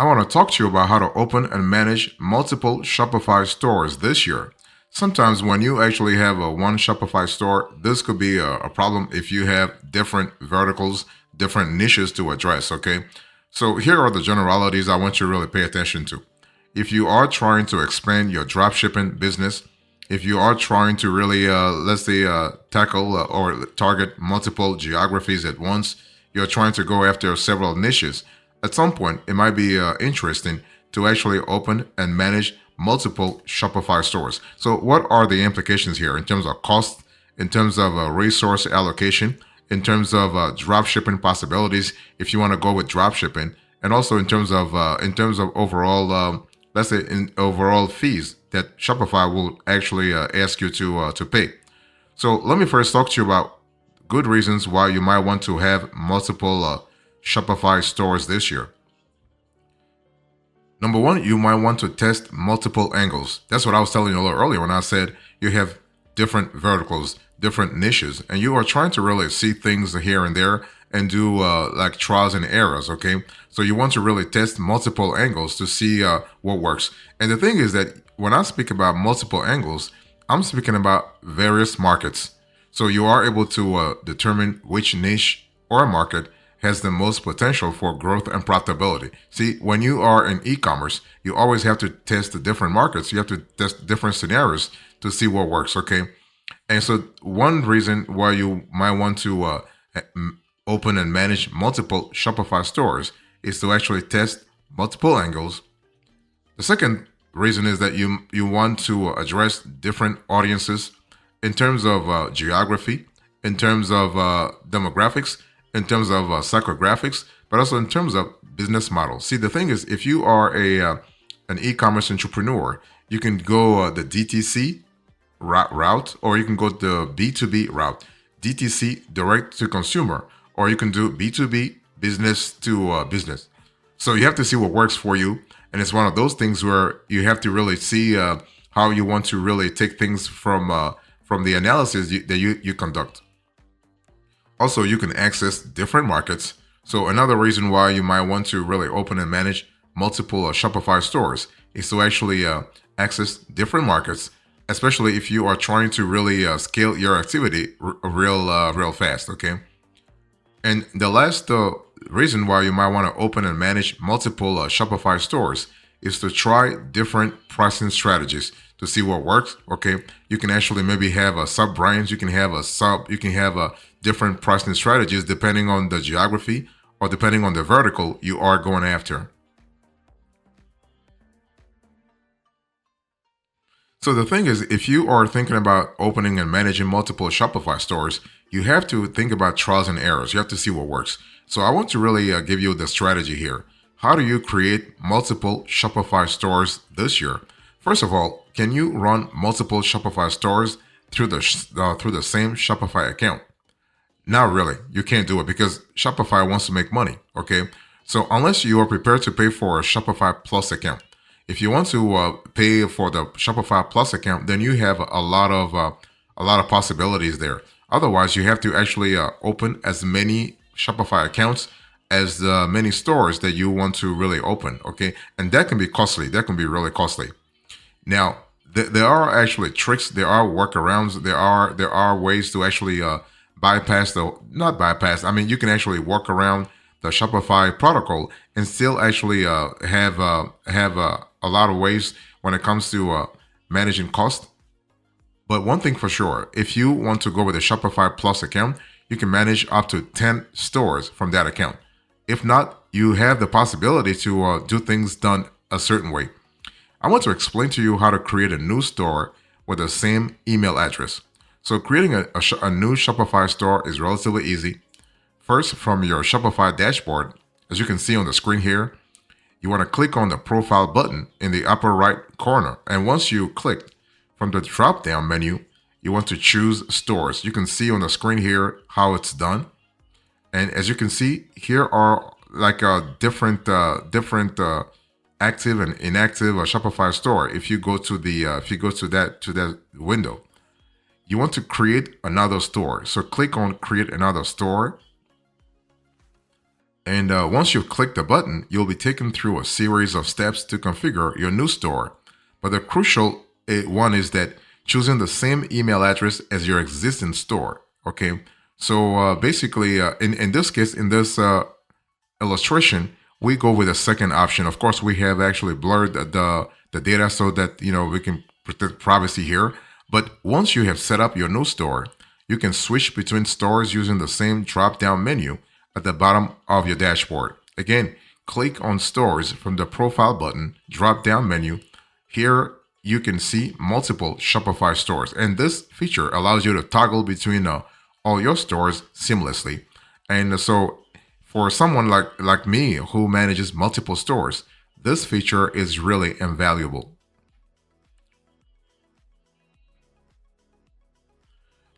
I want to talk to you about how to open and manage multiple Shopify stores this year. Sometimes when you actually have a one Shopify store, this could be a problem if you have different verticals, different niches to address, okay? So here are the generalities I want you to really pay attention to. If you are trying to expand your dropshipping business, if you are trying to really, let's say, tackle or target multiple geographies at once, you're trying to go after several niches. At some point, it might be interesting to actually open and manage multiple Shopify stores. So, what are the implications here in terms of cost, in terms of resource allocation, in terms of drop shipping possibilities, if you want to go with drop shipping, and also in terms of overall, let's say, in overall fees that Shopify will actually ask you to pay. So, let me first talk to you about good reasons why you might want to have multiple Shopify stores this year. Number one, you might want to test multiple angles. That's what I was telling you a little earlier when I said you have different verticals, different niches, and you are trying to really see things here and there and do like trials and errors, okay? So you want to really test multiple angles to see what works. And the thing is that when I speak about multiple angles, I'm speaking about various markets. So you are able to determine which niche or market has the most potential for growth and profitability. See, when you are in e-commerce, you always have to test the different markets. You have to test different scenarios to see what works, okay? And so one reason why you might want to open and manage multiple Shopify stores is to actually test multiple angles. The second reason is that you want to address different audiences in terms of geography, in terms of demographics, in terms of psychographics, but also in terms of business model. See, the thing is, if you are an e-commerce entrepreneur, you can go the DTC route, or you can go the B2B route, DTC, direct to consumer, or you can do B2B, business to business. So you have to see what works for you, and it's one of those things where you have to really see how you want to really take things from the analysis that you conduct. Also, you can access different markets. So another reason why you might want to really open and manage multiple Shopify stores is to actually access different markets, especially if you are trying to really scale your activity real fast, okay? And the last reason why you might want to open and manage multiple Shopify stores is to try different pricing strategies to see what works. Okay, you can actually maybe have a sub brands, you can have a different pricing strategies depending on the geography or depending on the vertical you are going after. So the thing is, if you are thinking about opening and managing multiple Shopify stores, you have to think about trials and errors. You have to see what works. So I want to really give you the strategy here. How do you create multiple Shopify stores this year? First of all, can you run multiple Shopify stores through the same Shopify account? Not really. You can't do it because Shopify wants to make money. Okay, so unless you are prepared to pay for a Shopify Plus account, if you want to pay for the Shopify Plus account, then you have a lot of possibilities there. Otherwise, you have to actually open as many Shopify accounts as many stores that you want to really open. Okay, and that can be costly. That can be really costly. Now, there are actually tricks. There are workarounds. There are ways to actually not bypass. I mean, you can actually work around the Shopify protocol and still actually have a lot of ways when it comes to managing cost. But one thing for sure, if you want to go with a Shopify Plus account, you can manage up to 10 stores from that account. If not, you have the possibility to do things done a certain way. I want to explain to you how to create a new store with the same email address. So creating a new Shopify store is relatively easy. First, from your Shopify dashboard, as you can see on the screen here, you want to click on the profile button in the upper right corner. And once you click, from the drop-down menu, you want to choose stores. You can see on the screen here how it's done. And as you can see, here are like different active and inactive Shopify store. If you go to that window, you want to create another store. So click on create another store. And once you've clicked the button, you'll be taken through a series of steps to configure your new store. But the crucial one is that choosing the same email address as your existing store. Okay. So basically, in this case, in this illustration, we go with the second option. Of course, we have actually blurred the data so that we can protect privacy here. But once you have set up your new store, you can switch between stores using the same drop-down menu at the bottom of your dashboard. Again, click on Stores from the Profile button drop-down menu. Here you can see multiple Shopify stores, and this feature allows you to toggle between all your stores seamlessly. And so for someone like me who manages multiple stores, this feature is really invaluable.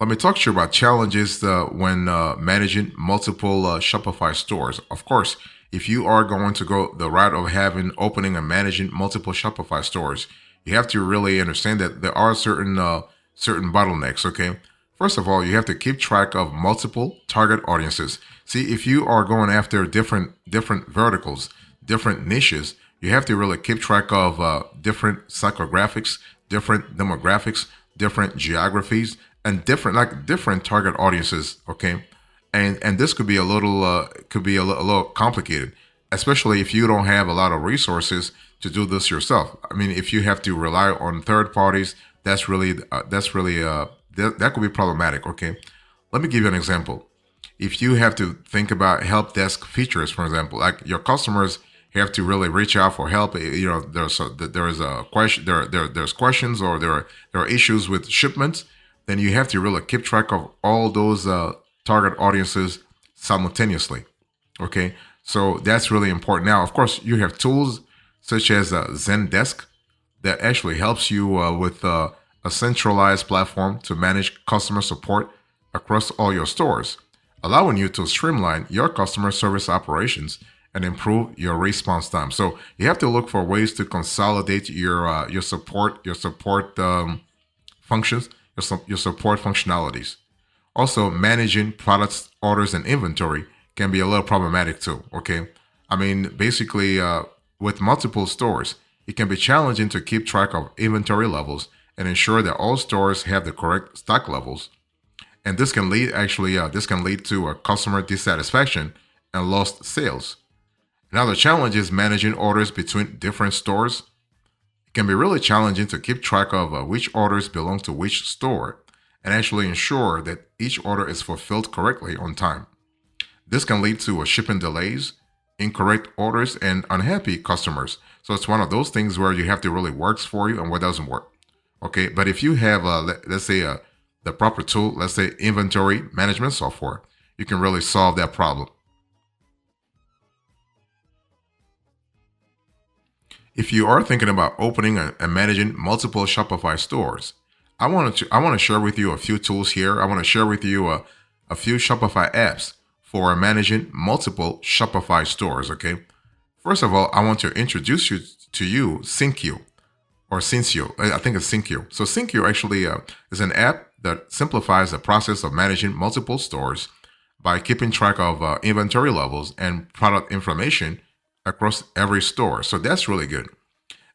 Let me talk to you about challenges when managing multiple Shopify stores. Of course, if you are going to go the route of opening and managing multiple Shopify stores, you have to really understand that there are certain bottlenecks. Okay, first of all, you have to keep track of multiple target audiences. See, if you are going after different verticals, different niches, you have to really keep track of different psychographics, different demographics, different geographies, and different target audiences. Okay, and this could be a little complicated, especially if you don't have a lot of resources to do this yourself. I mean, if you have to rely on third parties, that could be problematic. Okay, let me give you an example. If you have to think about help desk features, for example, like your customers have to really reach out for help. There's a question, there's questions, or there are issues with shipments. Then you have to really keep track of all those target audiences simultaneously. Okay, so that's really important. Now, of course, you have tools such as Zendesk that actually helps you with a centralized platform to manage customer support across all your stores, allowing you to streamline your customer service operations and improve your response time. So you have to look for ways to consolidate your support functions, your support functionalities. Also, managing products, orders, and inventory can be a little problematic too. Okay, I mean, basically, with multiple stores, it can be challenging to keep track of inventory levels and ensure that all stores have the correct stock levels. And this can lead to a customer dissatisfaction and lost sales. Another challenge is managing orders between different stores. It can be really challenging to keep track of which orders belong to which store and actually ensure that each order is fulfilled correctly on time. This can lead to shipping delays, incorrect orders, and unhappy customers. So it's one of those things where you have to really works for you and what doesn't work. Okay, but if you have, let's say, the proper tool, let's say inventory management software, you can really solve that problem. If you are thinking about opening and managing multiple Shopify stores, I want to share with you a few tools here. I want to share with you a few Shopify apps for managing multiple Shopify stores. Okay. First of all, I want to introduce you to Syncue or Cincio. I think it's Syncue. So Syncue actually is an app that simplifies the process of managing multiple stores by keeping track of inventory levels and product information across every store. So that's really good.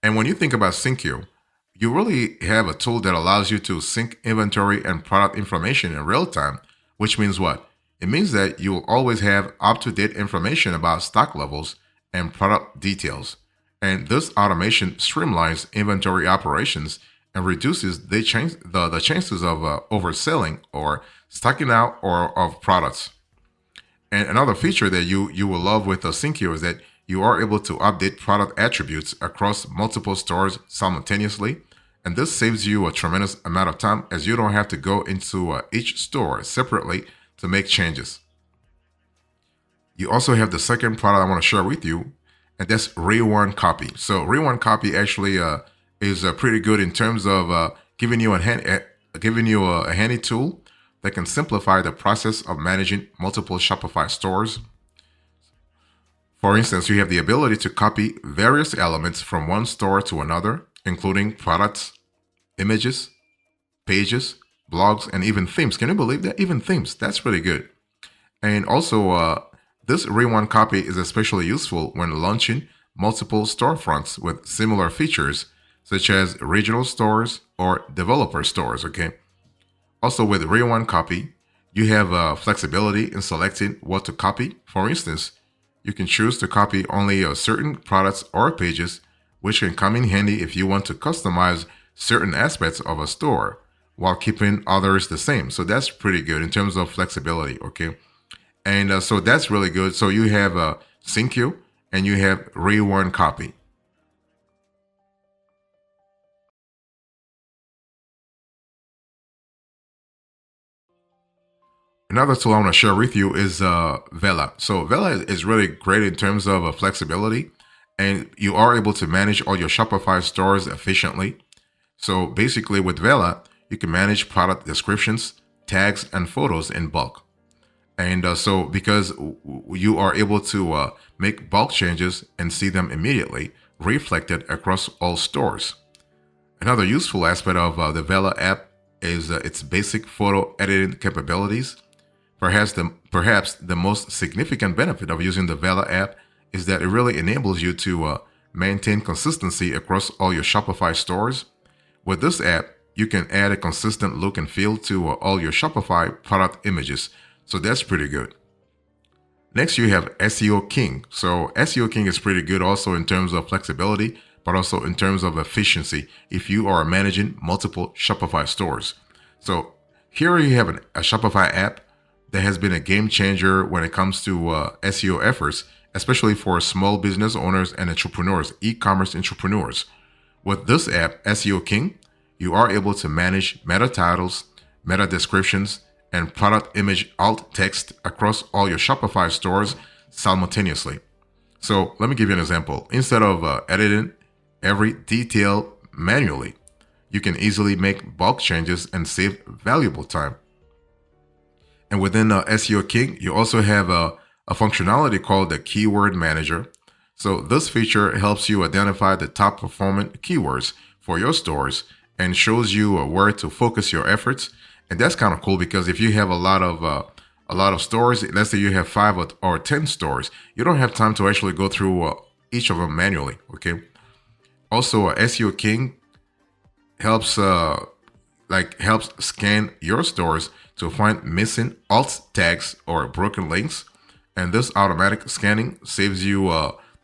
And when you think about Syncue, you really have a tool that allows you to sync inventory and product information in real time, which means what? It means that you will always have up-to-date information about stock levels and product details. And this automation streamlines inventory operations and reduces the chances of overselling or stocking out or of products. And another feature that you will love with Syncue is that you are able to update product attributes across multiple stores simultaneously. And this saves you a tremendous amount of time as you don't have to go into each store separately to make changes. You also have the second product I want to share with you, and that's Rewind Copy. So Rewind Copy actually is pretty good in terms of giving you a handy tool that can simplify the process of managing multiple Shopify stores. For instance, you have the ability to copy various elements from one store to another, including products, images, pages, blogs, and even themes. Can you believe that? Even themes. That's really good. And also, This rewind copy is especially useful when launching multiple storefronts with similar features, such as regional stores or developer stores. Okay. Also, with rewind copy, you have flexibility in selecting what to copy. For instance, you can choose to copy only certain products or pages, which can come in handy if you want to customize certain aspects of a store while keeping others the same. So that's pretty good in terms of flexibility. Okay. And so that's really good. So you have sync you and you have rewind copy. Another tool I want to share with you is Vela. So Vela is really great in terms of flexibility, and you are able to manage all your Shopify stores efficiently. So basically with Vela, you can manage product descriptions, tags, and photos in bulk. And so because you are able to make bulk changes and see them immediately reflected across all stores. Another useful aspect of the Vela app is its basic photo editing capabilities. Perhaps the most significant benefit of using the Vela app is that it really enables you to maintain consistency across all your Shopify stores. With this app, you can add a consistent look and feel to all your Shopify product images. So that's pretty good. Next, you have SEO King. So SEO King is pretty good also in terms of flexibility, but also in terms of efficiency if you are managing multiple Shopify stores. So here you have a Shopify app that has been a game changer when it comes to SEO efforts, especially for small business owners and entrepreneurs, e-commerce entrepreneurs. With this app, SEO King, you are able to manage meta titles, meta descriptions, and product image alt text across all your Shopify stores simultaneously. So let me give you an example. Instead of editing every detail manually, you can easily make bulk changes and save valuable time. And within SEO King, you also have a functionality called the Keyword Manager. So this feature helps you identify the top performing keywords for your stores and shows you where to focus your efforts. And that's kind of cool because if you have a lot of stores, let's say you have 5 or 10 stores, you don't have time to actually go through each of them manually. Okay. Also, SEO King helps scan your stores to find missing alt tags or broken links. And this automatic scanning saves you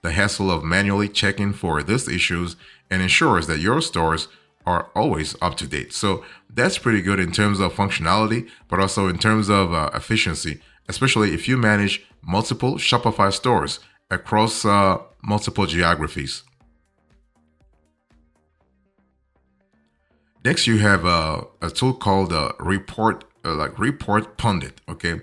the hassle of manually checking for these issues and ensures that your stores are always up to date. So that's pretty good in terms of functionality, but also in terms of efficiency, especially if you manage multiple Shopify stores across multiple geographies. Next, you have a tool called Report Pundit. Okay,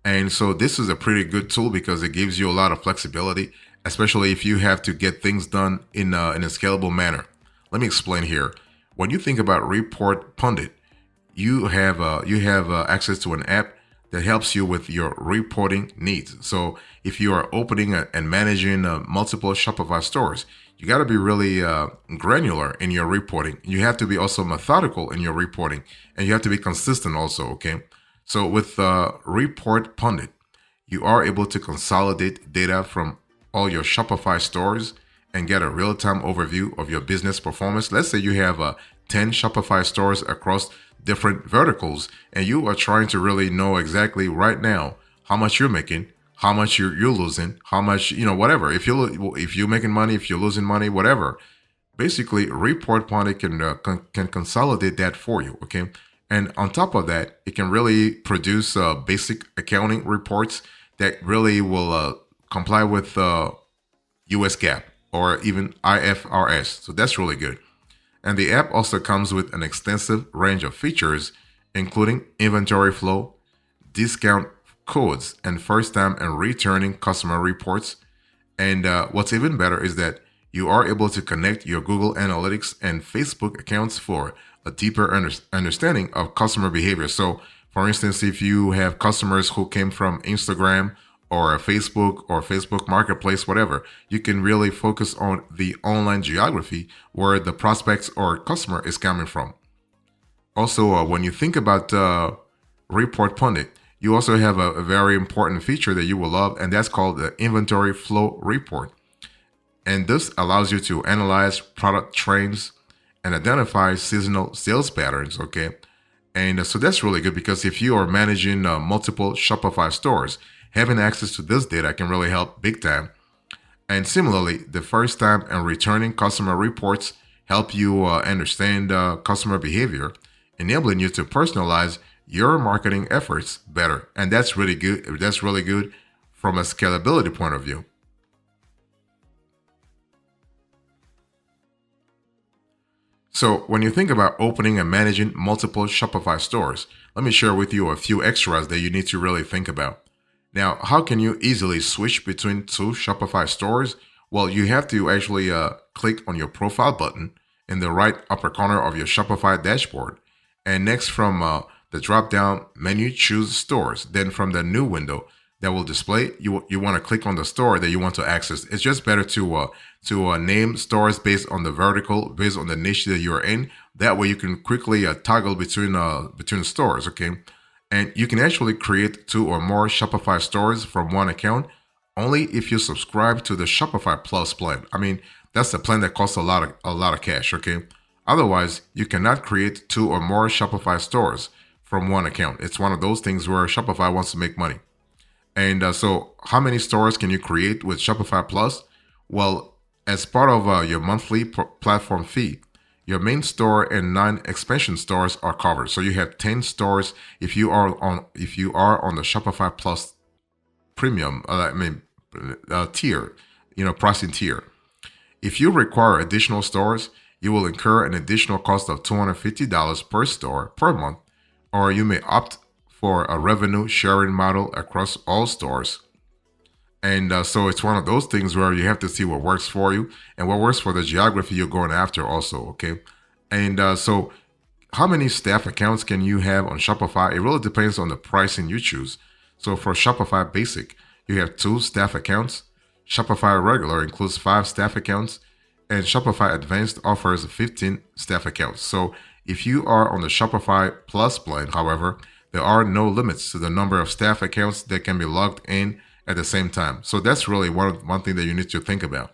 and so this is a pretty good tool because it gives you a lot of flexibility, especially if you have to get things done in a scalable manner. Let me explain here. When you think about Report Pundit, you have access to an app that helps you with your reporting needs. So if you are opening and managing multiple Shopify stores, you got to be really granular in your reporting. You have to be also methodical in your reporting, and you have to be consistent also, okay? So with Report Pundit, you are able to consolidate data from all your Shopify stores and get a real-time overview of your business performance. Let's say you have 10 Shopify stores across different verticals, and you are trying to really know exactly right now how much you're making, how much you're losing, how much, whatever. If you're making money, if you're losing money, whatever. Basically, Report Pundit can consolidate that for you, okay? And on top of that, it can really produce basic accounting reports that really will comply with US GAAP or even IFRS. So that's really good. And the app also comes with an extensive range of features, including inventory flow, discount codes, and first-time and returning customer reports. And what's even better is that you are able to connect your Google Analytics and Facebook accounts for a deeper understanding of customer behavior. So, for instance, if you have customers who came from Instagram or Facebook Marketplace, whatever, you can really focus on the online geography where the prospects or customer is coming from. Also, when you think about Report Pundit, you also have a very important feature that you will love, and that's called the inventory flow report. And this allows you to analyze product trends and identify seasonal sales patterns, okay? And so that's really good because if you are managing multiple Shopify stores, having access to this data can really help big time. And similarly, the first time and returning customer reports help you understand customer behavior, enabling you to personalize your marketing efforts better. And that's really good. That's really good from a scalability point of view. So when you think about opening and managing multiple Shopify stores, let me share with you a few extras that you need to really think about. Now, how can you easily switch between two Shopify stores? Well, you have to actually click on your profile button in the right upper corner of your Shopify dashboard. And next from the drop-down menu, choose stores. Then from the new window that will display, you want to click on the store that you want to access. It's just better to name stores based on the vertical, based on the niche that you're in. That way you can quickly toggle between stores, okay? And you can actually create two or more Shopify stores from one account only if you subscribe to the Shopify Plus plan. I mean, that's the plan that costs a lot of cash, okay? Otherwise, you cannot create two or more Shopify stores from one account. It's one of those things where Shopify wants to make money. And so how many stores can you create with Shopify Plus? Well, as part of your monthly platform fee, your main store and 9 expansion stores are covered. So you have 10 stores if you are on the Shopify Plus premium, tier, pricing tier. If you require additional stores, you will incur an additional cost of $250 per store per month, or you may opt for a revenue sharing model across all stores. And so it's one of those things where you have to see what works for you and what works for the geography you're going after also, okay? And so how many staff accounts can you have on Shopify? It really depends on the pricing you choose. So for Shopify Basic, you have 2 staff accounts. Shopify Regular includes 5 staff accounts. And Shopify Advanced offers 15 staff accounts. So if you are on the Shopify Plus plan, however, there are no limits to the number of staff accounts that can be logged in at the same time. So that's really one thing that you need to think about.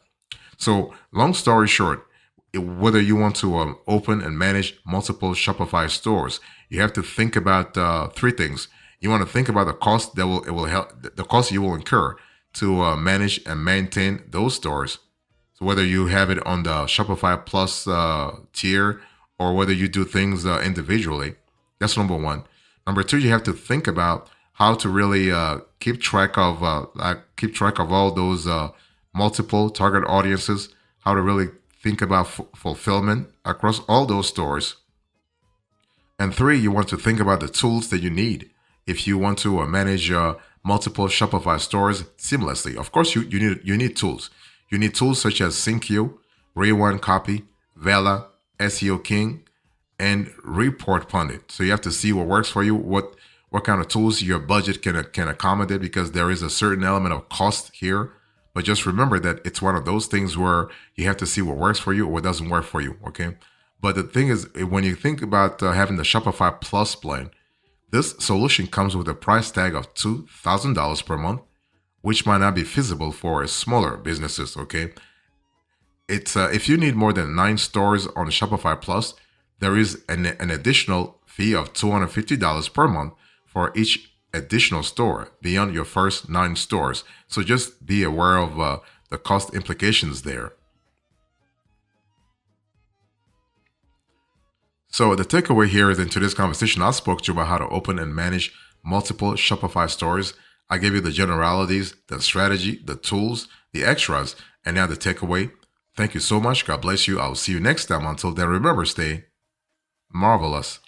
So long story short, whether you want to open and manage multiple Shopify stores, you have to think about 3 things. You want to think about the cost that will help, the cost you will incur to manage and maintain those stores. So whether you have it on the Shopify Plus tier or whether you do things individually, that's number 1. Number 2, you have to think about how to really keep track of all those multiple target audiences. How to really think about fulfillment across all those stores. And 3, you want to think about the tools that you need if you want to manage multiple Shopify stores seamlessly. Of course, you need tools. You need tools such as SyncU, Rewind Copy, Vela, SEO King, and Report Pundit. So you have to see what works for you, what kind of tools your budget can accommodate, because there is a certain element of cost here. But just remember that it's one of those things where you have to see what works for you or what doesn't work for you, okay? But the thing is, when you think about having the Shopify Plus plan, this solution comes with a price tag of $2,000 per month, which might not be feasible for smaller businesses, okay? It's if you need more than 9 stores on Shopify Plus, there is an additional fee of $250 per month for each additional store beyond your first 9 stores. So just be aware of the cost implications there. So the takeaway here is in today's conversation, I spoke to you about how to open and manage multiple Shopify stores. I gave you the generalities, the strategy, the tools, the extras, and now the takeaway. Thank you so much. God bless you. I'll see you next time. Until then, remember, stay marvelous.